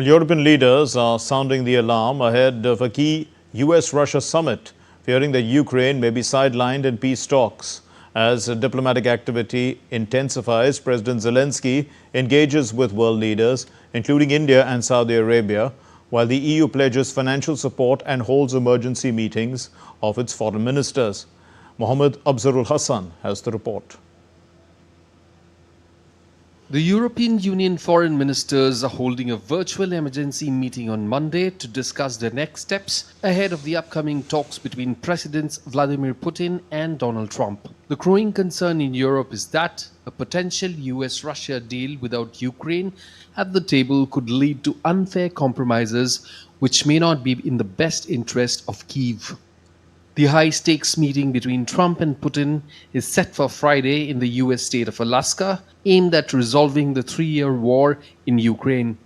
Well, European leaders are sounding the alarm ahead of a key US-Russia summit, fearing that Ukraine may be sidelined in peace talks. As diplomatic activity intensifies, President Zelensky engages with world leaders, including India and Saudi Arabia, while the EU pledges financial support and holds emergency meetings of its foreign ministers. Mohammed Afzarul Hassan has the report. The European Union foreign ministers are holding a virtual emergency meeting on Monday to discuss the next steps ahead of the upcoming talks between Presidents Vladimir Putin and Donald Trump. The growing concern in Europe is that a potential US-Russia deal without Ukraine at the table could lead to unfair compromises which may not be in the best interest of Kyiv. The high-stakes meeting between Trump and Putin is set for Friday in the US state of Alaska, aimed at resolving the three-year war in Ukraine.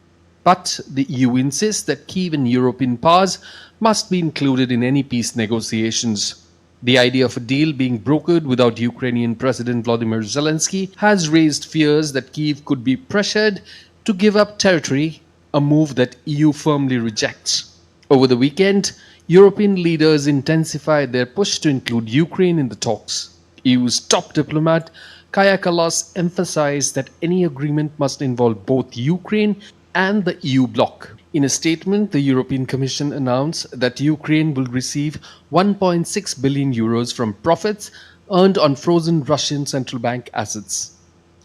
But the EU insists that Kyiv and European powers must be included in any peace negotiations. The idea of a deal being brokered without Ukrainian President Volodymyr Zelensky has raised fears that Kyiv could be pressured to give up territory, a move that EU firmly rejects. Over the weekend, European leaders intensified their push to include Ukraine in the talks. EU's top diplomat, Kaja Kallas, emphasized that any agreement must involve both Ukraine and the EU bloc. In a statement, the European Commission announced that Ukraine will receive 1.6 billion euros from profits earned on frozen Russian central bank assets.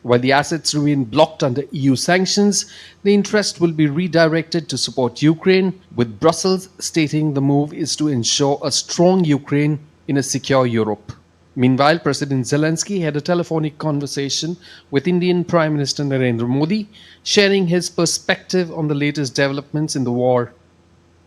While the assets remain blocked under EU sanctions, the interest will be redirected to support Ukraine, with Brussels stating the move is to ensure a strong Ukraine in a secure Europe. Meanwhile, President Zelensky had a telephonic conversation with Indian Prime Minister Narendra Modi, sharing his perspective on the latest developments in the war.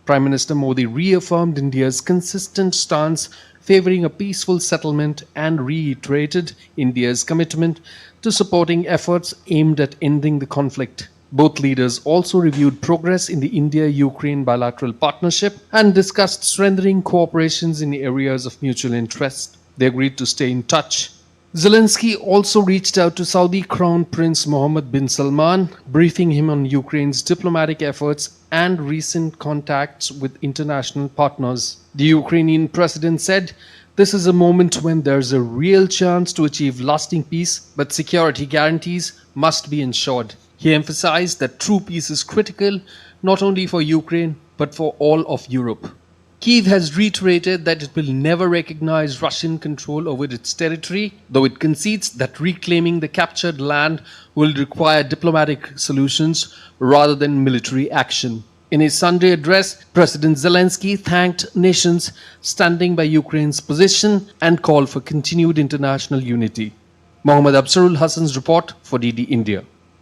Prime Minister Modi reaffirmed India's consistent stance favoring a peaceful settlement and reiterated India's commitment to supporting efforts aimed at ending the conflict. Both leaders also reviewed progress in the India-Ukraine bilateral partnership and discussed strengthening cooperations in areas of mutual interest. They agreed to stay in touch. Zelensky also reached out to Saudi Crown Prince Mohammed bin Salman, briefing him on Ukraine's diplomatic efforts and recent contacts with international partners. The Ukrainian president said, "This is a moment when there's a real chance to achieve lasting peace, but security guarantees must be ensured." He emphasized that true peace is critical not only for Ukraine but for all of Europe. Kyiv has reiterated that it will never recognize Russian control over its territory, though it concedes that reclaiming the captured land will require diplomatic solutions rather than military action. In his Sunday address, President Zelensky thanked nations standing by Ukraine's position and called for continued international unity. Mohammed Afzarul Hassan's report for DD India.